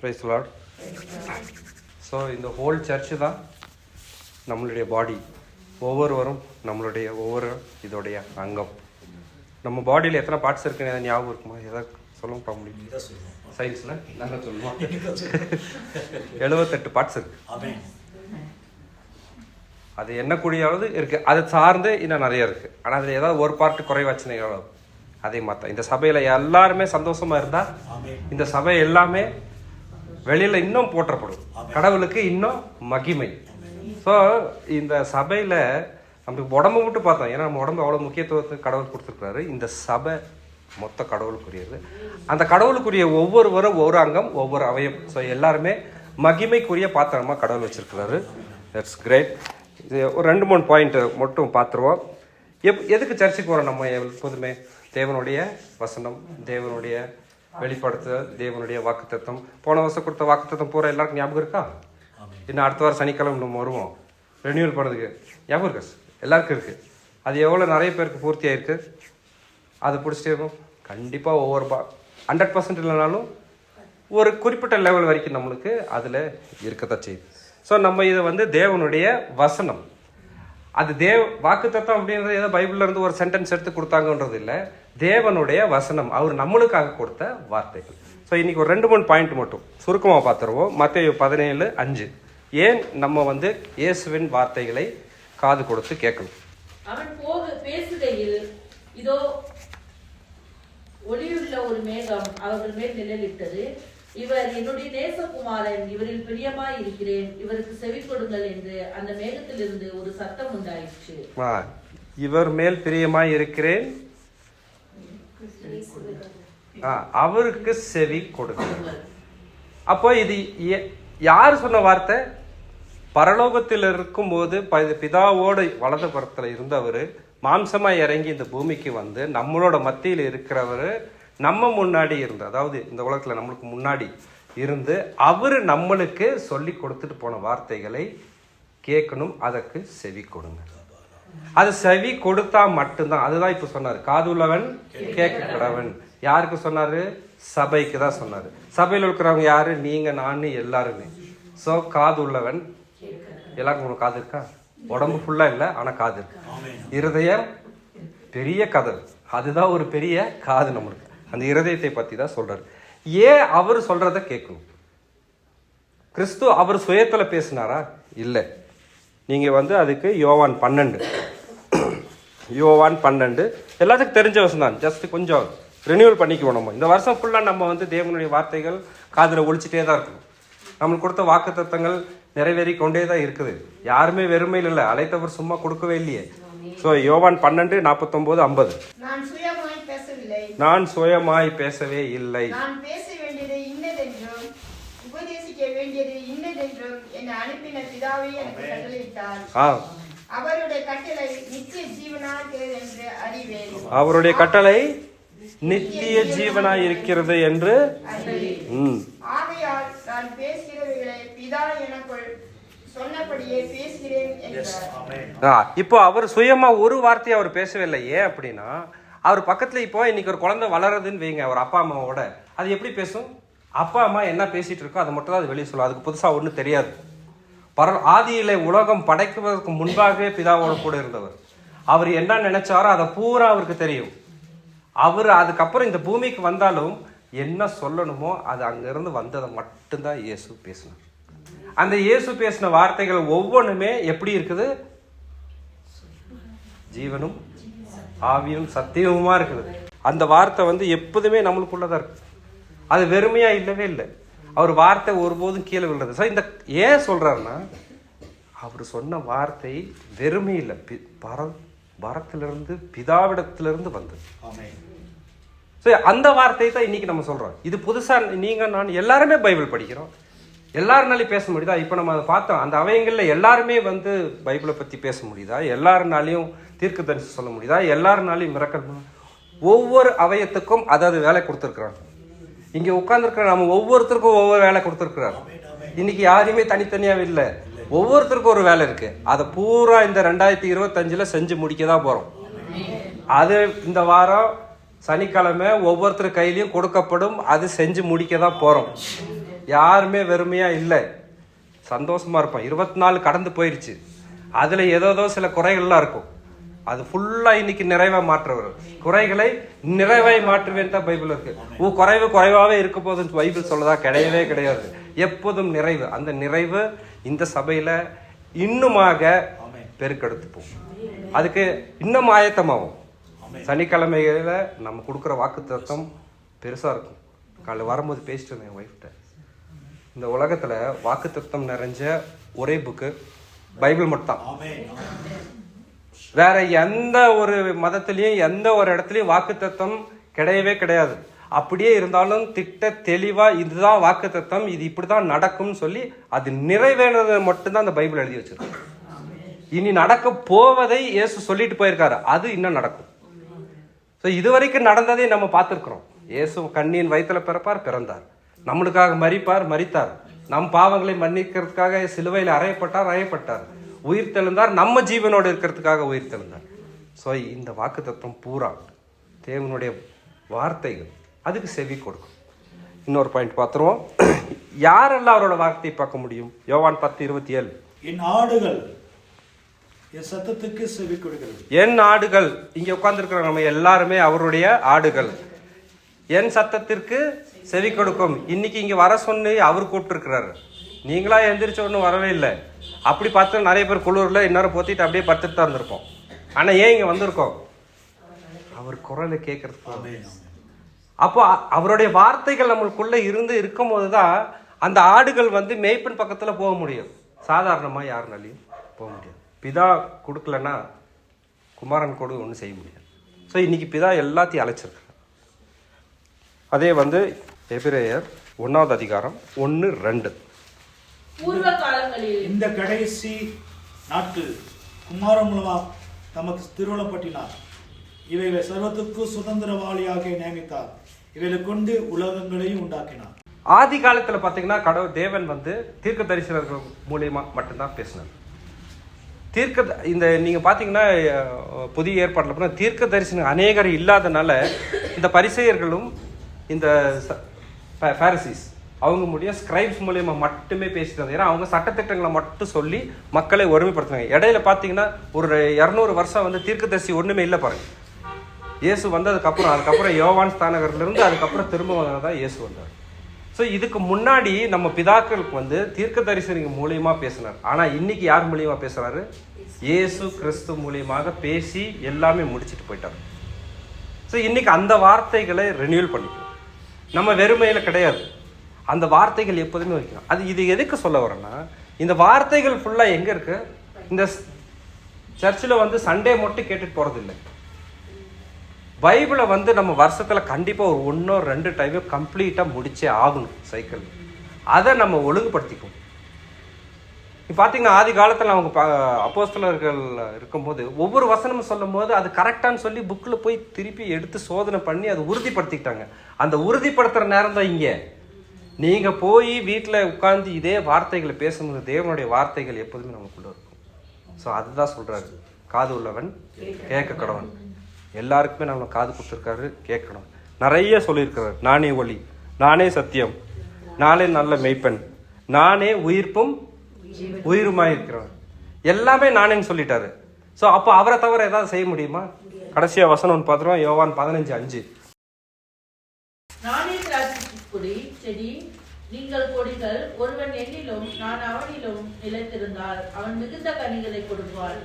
Praise the Lord. So இந்த whole church தான் நம்மளுடைய பாடி. ஒவ்வொருவரும் நம்மளுடைய இதோடைய அங்கம். நம்ம பாடியில் எத்தனை பார்ட்ஸ் இருக்குன்னு ஞாபகம் இருக்குமா? எதாவது சொல்ல முடியும்? சயின்ஸில் நாங்கள் சொல்லுவோம் 78 பார்ட்ஸ் இருக்கு. அது எண்ணக்கூடியாவது இருக்குது. அதை சார்ந்து இன்னும் நிறைய இருக்குது. ஆனால் அதில் ஏதாவது ஒரு பார்ட்டு குறைவாச்சுன்னு அதே மாதிரி இந்த சபையில் எல்லாருமே சந்தோஷமாக இருந்தால் இந்த சபை எல்லாமே வெளியில் இன்னும் போற்றப்படும். கடவுளுக்கு இன்னும் மகிமை. ஸோ இந்த சபையில் நமக்கு உடம்பு மட்டும் பார்த்தோம். ஏன்னா நம்ம உடம்பு அவ்வளோ முக்கியத்துவத்தை கடவுள் கொடுத்துருக்காரு. இந்த சபை மொத்த கடவுளுக்குரியது. அந்த கடவுளுக்குரிய ஒவ்வொருவரும் ஒவ்வொரு அங்கம், ஒவ்வொரு அவயம். ஸோ எல்லாருமே மகிமைக்குரிய பாத்திரமாக கடவுள் வச்சிருக்கிறாரு. That's great. இது ஒரு 2-3 பாயிண்ட் மட்டும் பார்த்துருவோம். எதுக்கு சர்ச்சுக்கு வரோம்? நம்ம எப்போதுமே தேவனுடைய வசனம், தேவனுடைய வெளிப்படுத்துதல், தேவனுடைய வாக்குத்தத்தம். போன வருஷம் கொடுத்த வாக்குத்தத்தம் பூரா எல்லாருக்கும் ஞாபகம் இருக்கா? இன்னும் அடுத்த வாரம் சனிக்கிழமை நம்ம வருவோம் ரெனியூவல் பண்ணுறதுக்கு. ஞாபகம் இருக்கா? எல்லாருக்கும் இருக்குது. அது எவ்வளோ நிறைய பேருக்கு பூர்த்தி ஆயிருக்கு. அதை பிடிச்சிட்டே கண்டிப்பாக ஒவ்வொரு 100% இல்லைனாலும் ஒரு குறிப்பிட்ட லெவல் வரைக்கும் நம்மளுக்கு அதில் இருக்கத்தான் செய்யுது. ஸோ நம்ம இதை தேவனுடைய வசனம், அது வாக்குத்தத்தம் அப்படின்றது ஏதோ பைபிள்ல இருந்து ஒரு சென்டென்ஸ் எடுத்து கொடுத்தாங்கன்றது இல்லை. தேவனுடைய வசனம், அவர் நம்மளுக்காக கொடுத்த வார்த்தைகள். ஸோ இன்னைக்கு ஒரு 2-3 பாயிண்ட் மட்டும் சுருக்கமாக பார்த்துருவோம். மத்தேயு 17:5. ஏன் நம்ம இயேசுவின் வார்த்தைகளை காது கொடுத்து கேட்கணும்? அவன் பேசுகையில் இதோ ஒளியுள்ள ஒரு மேகம் அவர்கள் மேல் நிழலிட்டது. இவர் என்னுடைய நேசகுமாரன், இவரில் பிரியமாய் இருக்கிறேன், இவருக்கு செவி கொடுங்கள் என்று அந்த மேகத்திலிருந்து ஒரு சத்தம் உண்டாயிற்று. இவர் மேல் பிரியமாய் இருக்கிறேன், அவருக்கு செவி கொடுங்கள். அப்போ இது யார் சொன்ன வார்த்தை? பரலோகத்தில் இருக்கும் போது பிதாவோட வலது புறத்துல இருந்தவர் மாம்சமா இறங்கி இந்த பூமிக்கு நம்மளோட மத்தியில் இருக்கிறவர், நம்ம முன்னாடி இருந்து, அதாவது இந்த உலகத்துல நம்மளுக்கு முன்னாடி இருந்து அவர் நம்மளுக்கு சொல்லி கொடுத்துட்டு போன வார்த்தைகளை கேட்கணும். அதற்கு செவி கொடுங்க. அது செவி கொடுத்தா மட்டும்தான். அதுதான் இப்ப சொன்னாரு, காதுள்ளவன் கேட்க கடவன். யாருக்கு சொன்னாரு? சபைக்கு தான் சொன்னாரு. சபையில் இருக்கிறவங்க யாரு? நீங்க, நான், எல்லாருமே. சோ காது உள்ளவன். எல்லாருக்கும் காது இருக்கா? உடம்பு ஃபுல்லா இல்லை, ஆனா காது இருக்கு. இருதயம் பெரிய கதவு, அதுதான் ஒரு பெரிய காது நம்மளுக்கு. அந்த இருதயத்தை பத்தி தான் சொல்றாரு. ஏன் அவர் சொல்றத கேட்கணும்? கிறிஸ்து அவர் சுயத்துல பேசினாரா? இல்லை. நீங்க அதுக்கு யோவான் 12 எல்லாத்துக்கும் தெரிஞ்ச வசனம் தான். ஜஸ்ட் கொஞ்சம் ரினியூவல் பண்ணிக்குவோம். நம்ம இந்த வருஷம் ஃபுல்லா நம்ம தேவனுடைய வார்த்தைகள் காதுல ஒழிச்சிட்டே தான் இருக்கணும். நம்மளுக்கு கொடுத்த வாக்குத்தத்தங்கள் நிறைவேறி கொண்டே தான் இருக்குது. யாருமே வெறுமையில் இல்லை, அழைத்தவர் சும்மா கொடுக்கவே இல்லையே. ஸோ யோவான் 12:49-50. நான் சுயமாய் பேசவே இல்லை, நான் பேச வேண்டியது இன்னதென்றும் உபதேசிக்க வேண்டியது இன்னதென்றும் என்னை அனுப்பின பிதாவே எனக்கு கட்டளையிட்டார். அவருடைய கட்டளை நித்திய ஜீவனாய் என்று அறிவேன். அவருடைய கட்டளை நித்திய ஜீவனாய் இருக்கிறது என்று. ஆகையால் நான் பேசுகிறவைகளை பிதா எனக்குள் சொன்னபடியே பேசுகிறேன் என்றார். இப்போ அவர் சுயமா ஒரு வார்த்தையை அவர் பேசவே இல்லை. ஏன் அப்படின்னா, அவர் பக்கத்துல இப்போ இன்னைக்கு ஒரு குழந்தை வளருதுன்னு வைங்க, அவர் அப்பா அம்மாவோட. அது எப்படி பேசும்? அப்பா அம்மா என்ன பேசிட்டு இருக்கோ அதை மட்டும் தான் அது வெளியே சொல்லும். அதுக்கு புதுசா ஒன்றும் தெரியாது. ஆதியிலே உலகம் படைக்குவதற்கு முன்பாகவே பிதாவோட கூட இருந்தவர். அவர் என்ன நினைச்சாரோ அதை பூரா அவருக்கு தெரியும். அவர் அதுக்கப்புறம் இந்த பூமிக்கு வந்தாலும் என்ன சொல்லணுமோ அது அங்கிருந்து வந்ததை மட்டும்தான் இயேசு பேசினார். அந்த இயேசு பேசின வார்த்தைகள் ஒவ்வொன்றுமே எப்படி இருக்குது? ஜீவனும் ஆவியும் சத்தியமுமா இருக்குது. அந்த வார்த்தை எப்போதுமே நம்மளுக்குள்ளதான் இருக்கு. அது வெறுமையா இல்லவே இல்லை. அவர் வார்த்தை ஒருபோதும் கீழே விழுறது. ஸோ இந்த ஏன் சொல்றாருன்னா, அவர் சொன்ன வார்த்தை வெறுமை இல்லை, பரத்திலிருந்து பிதாவிடத்திலிருந்து வந்தது. ஸோ அந்த வார்த்தை தான் இன்னைக்கு நம்ம சொல்றோம். இது புதுசா நீங்க நான் எல்லாருமே பைபிள் படிக்கிறோம். எல்லாருனாலையும் பேச முடியுதா? இப்போ நம்ம அதை பார்த்தோம். அந்த அவயங்களில் எல்லாருமே பைபிளை பற்றி பேச முடியுதா? எல்லாருனாலையும் தீர்க்கதரிசி சொல்ல முடியுதா? எல்லாருனாலையும் மிரக்கல். ஒவ்வொரு அவயத்துக்கும் அதாவது வேலை கொடுத்துருக்குறாங்க. இங்கே உட்காந்துருக்கிற நம்ம ஒவ்வொருத்தருக்கும் ஒவ்வொரு வேலை கொடுத்துருக்குறாரு. இன்னைக்கு யாரையுமே தனித்தனியாக இல்லை, ஒவ்வொருத்தருக்கும் ஒரு வேலை இருக்கு. அதை பூரா இந்த 2025 செஞ்சு முடிக்க தான் போகிறோம். அது இந்த வாரம் சனிக்கிழமை ஒவ்வொருத்தர் கையிலையும் கொடுக்கப்படும். அது செஞ்சு முடிக்க தான் போகிறோம். யாருமே வெறுமையா இல்லை, சந்தோஷமா இருப்போம். 24 கடந்து போயிடுச்சு, அதுல ஏதோ சில குறைகள்லாம் இருக்கும். அது ஃபுல்லா இன்னைக்கு நிறைவா மாற்றுவர். குறைகளை நிறைவாய் மாற்றுவேன் தான் பைபிள் இருக்கு. குறைவாவே இருக்க போதுன்னு பைபிள் சொல்லதா? கிடையவே கிடையாது. எப்போதும் நிறைவு. அந்த நிறைவு இந்த சபையில இன்னுமாக பெருக்கெடுத்து போகும். அதுக்கு இன்னும் ஆயத்தமாகும். சனிக்கிழமையில நம்ம கொடுக்குற வாக்குத்தத்தம் பெருசா இருக்கும். காலைல வரும்போது பேசிட்டு இருந்தேன் என் ஒய்ஃப்ட்ட, இந்த உலகத்துல வாக்குத்தத்தம் நிறைஞ்ச ஒரே புக்கு பைபிள் மட்டும். வேற எந்த ஒரு மதத்திலையும் எந்த ஒரு இடத்துலயும் வாக்குத்தத்தம் கிடையவே கிடையாது. அப்படியே இருந்தாலும் திட்ட தெளிவா இதுதான் வாக்குத்தத்தம், இது இப்படிதான் நடக்கும்னு சொல்லி அது நிறைவேறது மட்டும்தான் அந்த பைபிள் எழுதி வச்சிருக்கு. இனி நடக்க போவதை இயேசு சொல்லிட்டு போயிருக்காரு, அது இன்னும் நடக்கும். இதுவரைக்கும் நடந்ததை நம்ம பார்த்திருக்கிறோம். இயேசு கண்ணியின் வயிற்றுல பிறந்தார், நம்மளுக்காக மரித்தார், நம் பாவங்களை மன்னிக்கிறதுக்காக சிலுவையில் அறையப்பட்டார், உயிர் தெழுந்தார், நம்ம ஜீவனோடு இருக்கிறதுக்காக உயிர் தெழுந்தார். ஸோ இந்த வாக்குத்தத்தம் பூரா தேவனுடைய வார்த்தைகள், அதுக்கு செவி கொடுக்கும். இன்னொரு பாயிண்ட் பார்த்துருவோம். யாரெல்லாம் அவரோட வார்த்தையை பார்க்க முடியும்? யோவான் 10:27, என் ஆடுகள் என் சத்தத்துக்கு செவி கொடுக்கிறது. என் ஆடுகள், இங்க உட்கார்ந்துருக்கிற நம்ம எல்லாருமே அவருடைய ஆடுகள். என் சத்தத்திற்கு செவி கொடுக்கும். இன்னைக்கு இங்க வர சொன்னு அவர் கூப்பிட்டு இருக்கிறாரு. நீங்களா எந்திரிச்ச ஒன்றும் வரவே இல்லை. அப்படி பார்த்து நிறைய பேர் குளிர்ல இன்னொரு போத்திட்டு அப்படியே படுத்துட்டு தான் இருந்திருப்போம். ஆனா ஏன் இங்க வந்திருக்கோம்? அவர் குரலை கேட்கறதுக்கு. அப்போ அவருடைய வார்த்தைகள் நம்மளுக்குள்ள இருக்கும் போதுதான் அந்த ஆடுகள் மேய்ப்பன் பக்கத்துல போக முடியும். சாதாரணமா யாருனாலையும் போக முடியாது. பிதா கொடுக்கலன்னா குமாரன் கூட ஒன்றும் செய்ய முடியாது. ஸோ இன்னைக்கு பிதா எல்லாத்தையும் அழைச்சிருக்காரு. அதே எபிரேயர் 1வது அதிகாரம் 1-2. பூர்வ காலங்களில் இந்த கடைசி நாட்கள் குமாரன் மூலமா தமக்கு திருவுளப்பட்டினார். இவைகளை சர்வத்துக்கு சுதந்திரவாளியாக நியமித்தார். இவைகளை கொண்டு உலகங்களையும் உண்டாக்கினார். ஆதி காலத்துல பாத்தீங்கன்னா கடவுள் தேவன் தீர்க்க தரிசனர்கள் மூலியமா மட்டும்தான் பேசினார். நீங்க பாத்தீங்கன்னா புதிய ஏற்பாட்டுல தீர்க்க தரிசனம் அநேகர் இல்லாதனால இந்த பரிசேயர்களும் இந்த பாரிசீஸ் அவங்க முடியும் ஸ்கிரைப்ஸ் மூலியமா மட்டுமே பேசிட்டாங்க. ஏன்னா அவங்க சட்டத்திட்டங்களை மட்டும் சொல்லி மக்களை ஒருமைப்படுத்தினாங்க. இடையில பாத்தீங்கன்னா ஒரு 200 வருஷம் தீர்க்கதரிசி ஒண்ணுமே இல்லை பாருங்க. இயேசு அதுக்கப்புறம் யோவான் ஸ்தானகர்ல இருந்து அதுக்கப்புறம் திரும்ப வந்ததான் இயேசு வந்தார். ஸோ இதுக்கு முன்னாடி நம்ம பிதாக்களுக்கு தீர்க்க தரிசனிங்க மூலியமா பேசினார். ஆனா இன்னைக்கு யார் மூலியமா பேசுறாரு? இயேசு கிறிஸ்து மூலியமாக பேசி எல்லாமே முடிச்சுட்டு போயிட்டார். ஸோ இன்னைக்கு அந்த வார்த்தைகளை ரெனியூல் பண்ணிக்கணும். நம்ம வெறுமையில கிடையாது, அந்த வார்த்தைகள் எப்போதுமே வைக்கணும். இது எதுக்கு சொல்ல வரேன்னா, இந்த வார்த்தைகள் ஃபுல்லா எங்க இருக்கு? இந்த சர்ச்சில் சண்டே மட்டும் கேட்டுட்டு போறது இல்லை. பைபிளை நம்ம வருஷத்துல கண்டிப்பா ஒரு 1-2 டைம் கம்ப்ளீட்டா முடிச்சே ஆகணும் சைக்கிள். அதை நம்ம ஒழுங்குபடுத்திக்குவோம். இப்போ பார்த்தீங்கன்னா ஆதி காலத்தில் அவங்க அப்போஸ்தலர்கள் இருக்கும்போது ஒவ்வொரு வசனமும் சொல்லும் போது அது கரெக்டானு சொல்லி புக்கில் போய் திருப்பி எடுத்து சோதனை பண்ணி அதை உறுதிப்படுத்திக்கிட்டாங்க. அந்த உறுதிப்படுத்துகிற நேரம் தான் இங்கே. நீங்கள் போய் வீட்டில் உட்காந்து இதே வார்த்தைகளை பேசும்போது தேவனுடைய வார்த்தைகள் எப்போதுமே நமக்குள்ள இருக்கும். ஸோ அதுதான் சொல்கிறாரு, காது உள்ளவன் கேட்க கடவன். எல்லாருக்குமே நம்ம காது கொடுத்துருக்காரு, கேட்கணும். நிறைய சொல்லியிருக்கிறார். நானே ஒளி, நானே சத்தியம், நானே நல்ல மெய்ப்பெண், நானே உயிர்ப்பும் உயிருமாய் இருக்கிறவன், எல்லாமே நானேன்னு சொல்லிட்டாரு. ஸோ அப்போ அவரை தவிர ஏதாவது செய்ய முடியுமா? கடைசியா வசனம் பார்த்துருவோம், யோவான் 15:5. நானே திராட்சை செடி, நீங்கள் கொடிகள். ஒருவன் என்னிலும் நான் அவனிலும் நிலைத்திருந்தால் அவன் மிகுந்த கனிகளை கொடுப்பான்.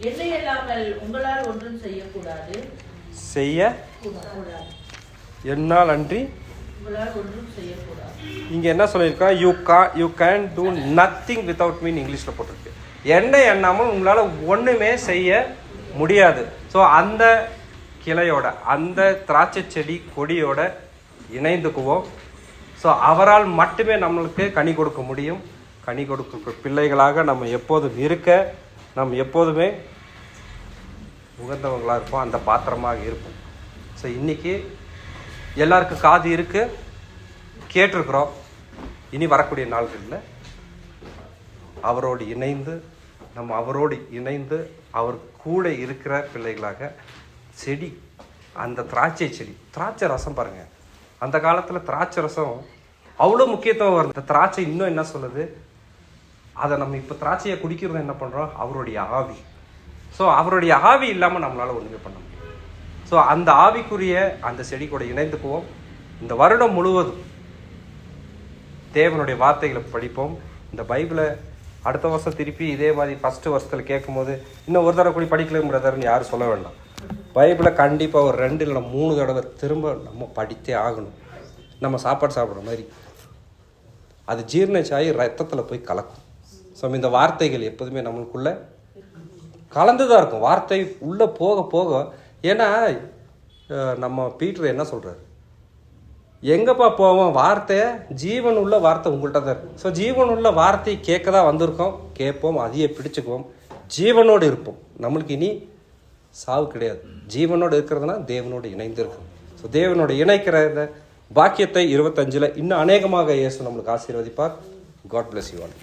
என்னை இல்லாமல் உங்களால் ஒன்றும் செய்யக்கூடாது. என்னால் அன்றி உங்களால் ஒன்றும் செய்யக்கூடாது. இங்க என்ன சொல்லியிருக்கா? You can do nothing without me இங்கிலீஷ்ல போட்டிருக்கு. என்னை எண்ணாமல் உங்களால ஒண்ணுமே செய்ய முடியாது. ஸோ அந்த கிளையோட, அந்த திராட்சை செடி கொடியோட இணைந்துக்குவோம். ஸோ அவரால் மட்டுமே நம்மளுக்கு கனி கொடுக்க முடியும். கனி கொடுக்க பிள்ளைகளாக நம்ம எப்போதும் இருக்க, நம்ம எப்போதுமே உகந்தவங்களாக இருப்போம், அந்த பாத்திரமாக இருப்போம். ஸோ இன்னைக்கு எல்லாருக்கும் காது இருக்கு, கேட்டிருக்கிறோம். இனி வரக்கூடிய நாட்களில் அவரோடு இணைந்து, நம்ம அவரோடு இணைந்து அவர் கூட இருக்கிற பிள்ளைகளாக செடி, அந்த திராட்சை செடி, திராட்சை ரசம் பாருங்க. அந்த காலத்தில் திராட்சை ரசம் அவ்வளோ முக்கியத்துவம் வருது. இந்த திராட்சை இன்னும் என்ன சொல்லுது, அதை நம்ம இப்போ திராட்சையை குடிக்கிறது என்ன பண்ணுறோம், அவருடைய ஆவி. ஸோ அவருடைய ஆவி இல்லாமல் நம்மளால் ஒன்றுமே பண்ண முடியும். ஸோ அந்த ஆவிக்குரிய அந்த செடி கூட இணைந்துக்குவோம். இந்த வருடம் முழுவதும் தேவனுடைய வார்த்தைகளை படிப்போம். இந்த பைபிளை அடுத்த வருஷம் திருப்பி இதே மாதிரி ஃபஸ்ட்டு வருஷத்தில் கேட்கும்போது இன்னும் ஒரு தடவை கூட படிக்கலன்னு பிரதர்னு யாரும் சொல்ல வேண்டாம். பைபிளை கண்டிப்பாக ஒரு 2 இல்லை 3 தடவை திரும்ப நம்ம படித்தே ஆகணும். நம்ம சாப்பாடு சாப்பிட்ற மாதிரி அது ஜீர்ணிச்சாகி ரத்தத்தில் போய் கலக்கும். ஸோ இந்த வார்த்தைகள் எப்போதுமே நம்மளுக்குள்ளே கலந்து தான் இருக்கும். வார்த்தை உள்ளே போக போக, ஏன்னா நம்ம பீட்டர் என்ன சொல்கிறார், எங்கப்பா போவோம், வார்த்தை ஜீவன் உள்ள வார்த்தை உங்கள்கிட்ட தான் இருக்கும். ஸோ ஜீவன் உள்ள வார்த்தையை கேட்க தான் வந்திருக்கோம், கேட்போம், அதையே பிடிச்சுக்குவோம், ஜீவனோடு இருப்போம். நம்மளுக்கு இனி சாவு கிடையாது. ஜீவனோடு இருக்கிறதுனா தேவனோடு இணைந்து இருக்கும். ஸோ தேவனோடு இணைக்கிற இந்த பாக்கியத்தை 25 இன்னும் அநேகமாக இயேசு நம்மளுக்கு ஆசீர்வதிப்பார். God bless you all.